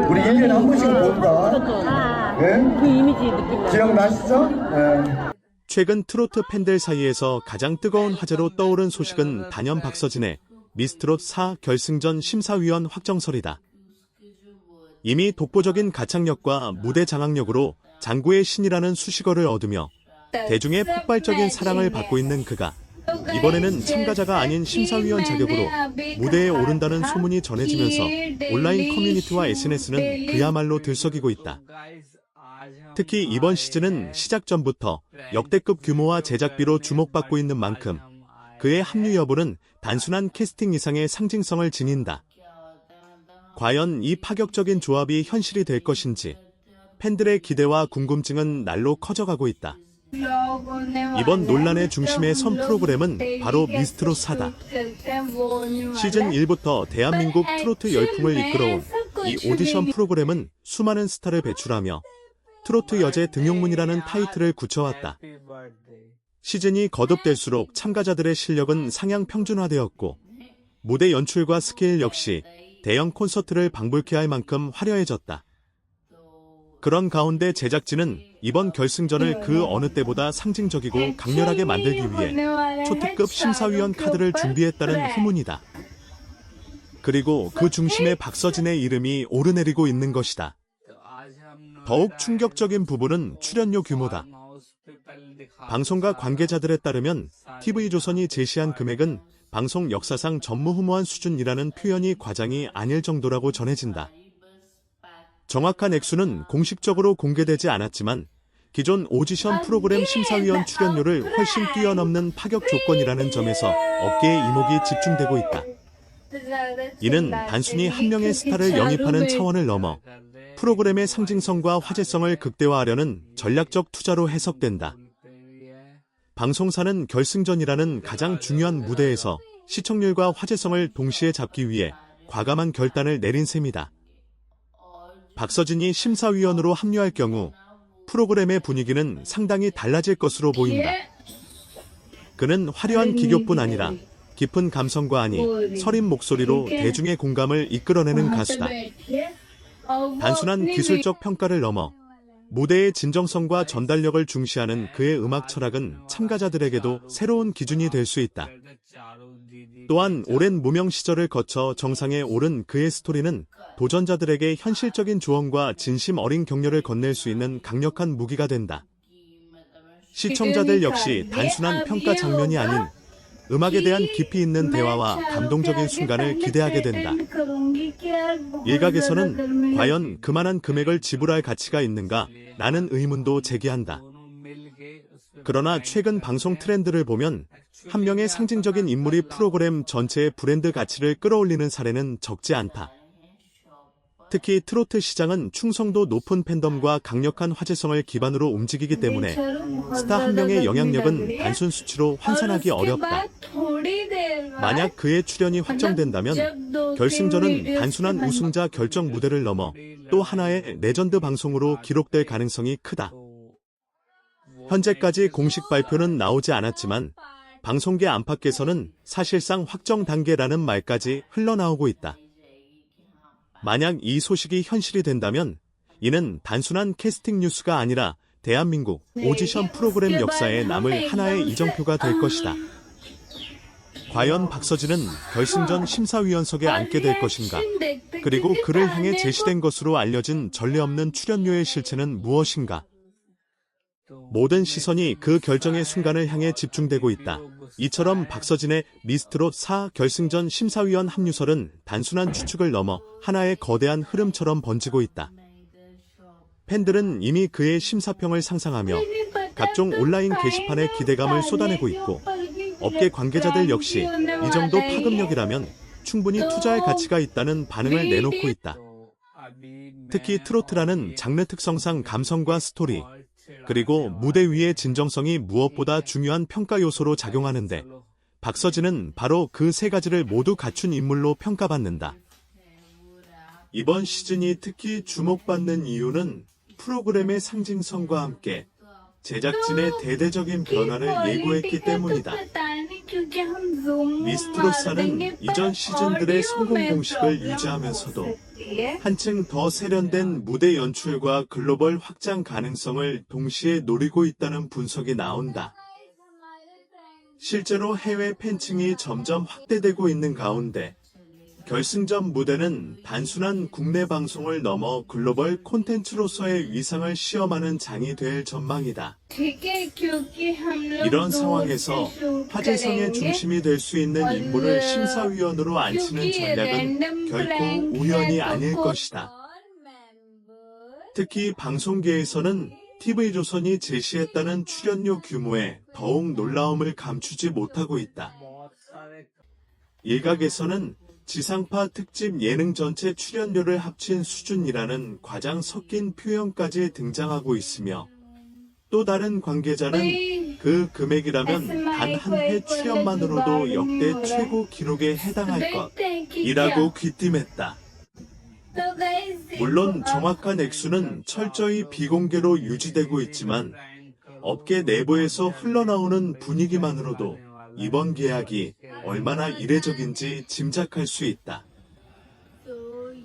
우리 1년에 한 번씩은 본다. 네? 그 이미지 느낌 나. 기억나시죠? 네. 최근 트로트 팬들 사이에서 가장 뜨거운 화제로 떠오른 소식은 단연 박서진의 미스트롯 4 결승전 심사위원 확정설이다. 이미 독보적인 가창력과 무대 장악력으로 장구의 신이라는 수식어를 얻으며 대중의 폭발적인 사랑을 받고 있는 그가 이번에는 참가자가 아닌 심사위원 자격으로 무대에 오른다는 소문이 전해지면서 온라인 커뮤니티와 SNS는 그야말로 들썩이고 있다. 특히 이번 시즌은 시작 전부터 역대급 규모와 제작비로 주목받고 있는 만큼 그의 합류 여부는 단순한 캐스팅 이상의 상징성을 지닌다. 과연 이 파격적인 조합이 현실이 될 것인지 팬들의 기대와 궁금증은 날로 커져가고 있다. 이번 논란의 중심에 선 프로그램은 바로 미스트롯 4다. 시즌 1부터 대한민국 트로트 열풍을 이끌어온 이 오디션 프로그램은 수많은 스타를 배출하며 트로트 여제 등용문이라는 타이틀을 굳혀왔다. 시즌이 거듭될수록 참가자들의 실력은 상향 평준화되었고 무대 연출과 스케일 역시 대형 콘서트를 방불케 할 만큼 화려해졌다. 그런 가운데 제작진은 이번 결승전을 그 어느 때보다 상징적이고 강렬하게 만들기 위해 초특급 심사위원 카드를 준비했다는 후문이다. 그리고 그 중심에 박서진의 이름이 오르내리고 있는 것이다. 더욱 충격적인 부분은 출연료 규모다. 방송과 관계자들에 따르면 TV조선이 제시한 금액은 방송 역사상 전무후무한 수준이라는 표현이 과장이 아닐 정도라고 전해진다. 정확한 액수는 공식적으로 공개되지 않았지만 기존 오디션 프로그램 심사위원 출연료를 훨씬 뛰어넘는 파격 조건이라는 점에서 업계의 이목이 집중되고 있다. 이는 단순히 한 명의 스타를 영입하는 차원을 넘어 프로그램의 상징성과 화제성을 극대화하려는 전략적 투자로 해석된다. 방송사는 결승전이라는 가장 중요한 무대에서 시청률과 화제성을 동시에 잡기 위해 과감한 결단을 내린 셈이다. 박서진이 심사위원으로 합류할 경우 프로그램의 분위기는 상당히 달라질 것으로 보인다. 그는 화려한 기교뿐 아니라 깊은 감성과 아니 서린 목소리로 대중의 공감을 이끌어내는 가수다. 단순한 기술적 평가를 넘어 무대의 진정성과 전달력을 중시하는 그의 음악 철학은 참가자들에게도 새로운 기준이 될 수 있다. 또한 오랜 무명 시절을 거쳐 정상에 오른 그의 스토리는 도전자들에게 현실적인 조언과 진심 어린 격려를 건넬 수 있는 강력한 무기가 된다. 시청자들 역시 단순한 평가 장면이 아닌 음악에 대한 깊이 있는 대화와 감동적인 순간을 기대하게 된다. 일각에서는 과연 그만한 금액을 지불할 가치가 있는가? 라는 의문도 제기한다. 그러나 최근 방송 트렌드를 보면 한 명의 상징적인 인물이 프로그램 전체의 브랜드 가치를 끌어올리는 사례는 적지 않다. 특히 트로트 시장은 충성도 높은 팬덤과 강력한 화제성을 기반으로 움직이기 때문에 스타 한 명의 영향력은 단순 수치로 환산하기 어렵다. 만약 그의 출연이 확정된다면 결승전은 단순한 우승자 결정 무대를 넘어 또 하나의 레전드 방송으로 기록될 가능성이 크다. 현재까지 공식 발표는 나오지 않았지만 방송계 안팎에서는 사실상 확정 단계라는 말까지 흘러나오고 있다. 만약 이 소식이 현실이 된다면 이는 단순한 캐스팅 뉴스가 아니라 대한민국 오디션 프로그램 역사에 남을 하나의 이정표가 될 것이다. 과연 박서진은 결승전 심사위원석에 앉게 될 것인가? 그리고 그를 향해 제시된 것으로 알려진 전례 없는 출연료의 실체는 무엇인가? 모든 시선이 그 결정의 순간을 향해 집중되고 있다. 이처럼 박서진의 미스트롯 4 결승전 심사위원 합류설은 단순한 추측을 넘어 하나의 거대한 흐름처럼 번지고 있다. 팬들은 이미 그의 심사평을 상상하며 각종 온라인 게시판에 기대감을 쏟아내고 있고 업계 관계자들 역시 이 정도 파급력이라면 충분히 투자할 가치가 있다는 반응을 내놓고 있다. 특히 트로트라는 장르 특성상 감성과 스토리, 그리고 무대 위의 진정성이 무엇보다 중요한 평가 요소로 작용하는데 박서진은 바로 그 세 가지를 모두 갖춘 인물로 평가받는다. 이번 시즌이 특히 주목받는 이유는 프로그램의 상징성과 함께 제작진의 대대적인 변화를 예고했기 때문이다. 미스트롯 4는 이전 시즌들의 성공 공식을 유지하면서도 한층 더 세련된 무대 연출과 글로벌 확장 가능성을 동시에 노리고 있다는 분석이 나온다. 실제로 해외 팬층이 점점 확대되고 있는 가운데 결승전 무대는 단순한 국내 방송을 넘어 글로벌 콘텐츠로서의 위상을 시험하는 장이 될 전망이다. 이런 상황에서 화제성의 중심이 될 수 있는 인물을 심사위원으로 앉히는 전략은 결코 우연이 아닐 것이다. 특히 방송계에서는 TV조선이 제시했다는 출연료 규모에 더욱 놀라움을 감추지 못하고 있다. 일각에서는 지상파 특집 예능 전체 출연료를 합친 수준이라는 과장 섞인 표현까지 등장하고 있으며 또 다른 관계자는 그 금액이라면 단 한 회 출연만으로도 역대 최고 기록에 해당할 것이라고 귀띔했다. 물론 정확한 액수는 철저히 비공개로 유지되고 있지만 업계 내부에서 흘러나오는 분위기만으로도 이번 계약이 얼마나 이례적인지 짐작할 수 있다.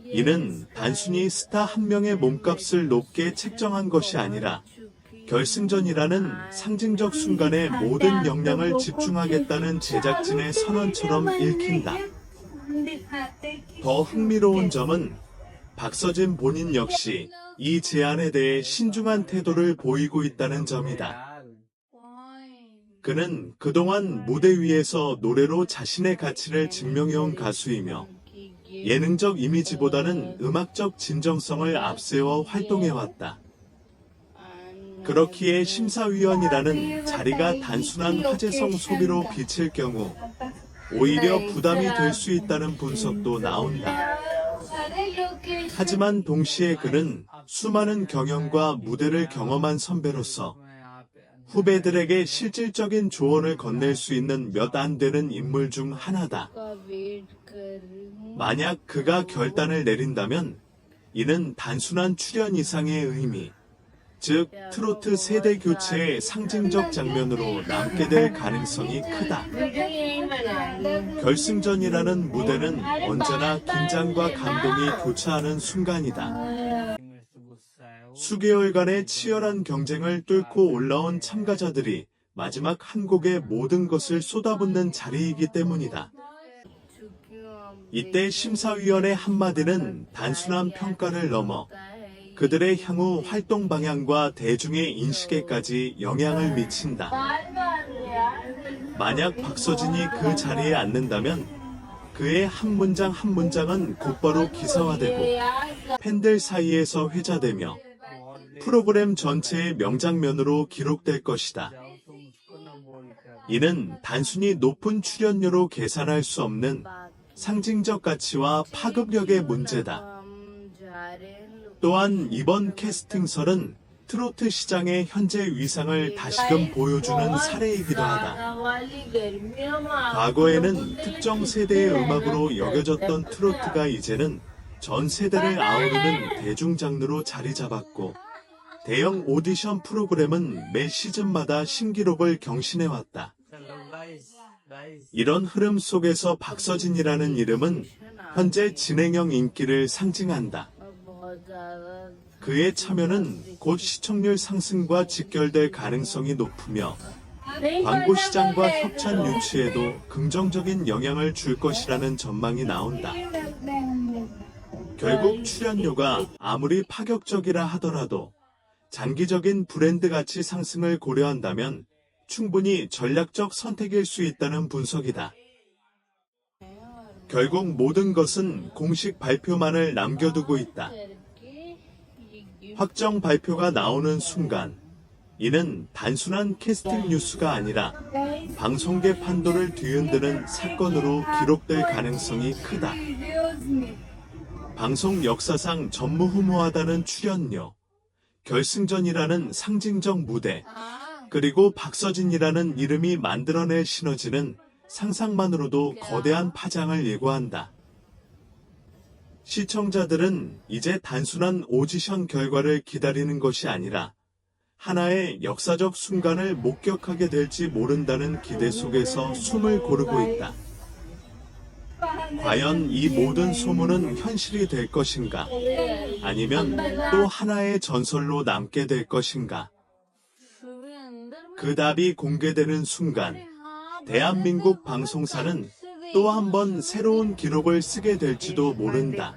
이는 단순히 스타 한 명의 몸값을 높게 책정한 것이 아니라 결승전이라는 상징적 순간에 모든 역량을 집중하겠다는 제작진의 선언처럼 읽힌다. 더 흥미로운 점은 박서진 본인 역시 이 제안에 대해 신중한 태도를 보이고 있다는 점이다. 그는 그동안 무대 위에서 노래로 자신의 가치를 증명해온 가수이며 예능적 이미지보다는 음악적 진정성을 앞세워 활동해왔다. 그렇기에 심사위원이라는 자리가 단순한 화제성 소비로 비칠 경우 오히려 부담이 될 수 있다는 분석도 나온다. 하지만 동시에 그는 수많은 경연과 무대를 경험한 선배로서 후배들에게 실질적인 조언을 건넬 수 있는 몇 안 되는 인물 중 하나다. 만약 그가 결단을 내린다면 이는 단순한 출연 이상의 의미, 즉 트로트 세대 교체의 상징적 장면으로 남게 될 가능성이 크다. 결승전이라는 무대는 언제나 긴장과 감동이 교차하는 순간이다. 수개월간의 치열한 경쟁을 뚫고 올라온 참가자들이 마지막 한 곡에 모든 것을 쏟아붓는 자리이기 때문이다. 이때 심사위원의 한마디는 단순한 평가를 넘어 그들의 향후 활동 방향과 대중의 인식에까지 영향을 미친다. 만약 박서진이 그 자리에 앉는다면 그의 한 문장 한 문장은 곧바로 기사화되고 팬들 사이에서 회자되며 프로그램 전체의 명장면으로 기록될 것이다. 이는 단순히 높은 출연료로 계산할 수 없는 상징적 가치와 파급력의 문제다. 또한 이번 캐스팅설은 트로트 시장의 현재 위상을 다시금 보여주는 사례이기도 하다. 과거에는 특정 세대의 음악으로 여겨졌던 트로트가 이제는 전 세대를 아우르는 대중 장르로 자리 잡았고 대형 오디션 프로그램은 매 시즌마다 신기록을 경신해왔다. 이런 흐름 속에서 박서진이라는 이름은 현재 진행형 인기를 상징한다. 그의 참여는 곧 시청률 상승과 직결될 가능성이 높으며 광고 시장과 협찬 유치에도 긍정적인 영향을 줄 것이라는 전망이 나온다. 결국 출연료가 아무리 파격적이라 하더라도 장기적인 브랜드 가치 상승을 고려한다면 충분히 전략적 선택일 수 있다는 분석이다. 결국 모든 것은 공식 발표만을 남겨두고 있다. 확정 발표가 나오는 순간 이는 단순한 캐스팅 뉴스가 아니라 방송계 판도를 뒤흔드는 사건으로 기록될 가능성이 크다. 방송 역사상 전무후무하다는 출연료, 결승전이라는 상징적 무대, 그리고 박서진이라는 이름이 만들어낼 시너지는 상상만으로도 거대한 파장을 예고한다. 시청자들은 이제 단순한 오디션 결과를 기다리는 것이 아니라 하나의 역사적 순간을 목격하게 될지 모른다는 기대 속에서 숨을 고르고 있다. 과연 이 모든 소문은 현실이 될 것인가? 아니면 또 하나의 전설로 남게 될 것인가? 그 답이 공개되는 순간, 대한민국 방송사는 또 한 번 새로운 기록을 쓰게 될지도 모른다.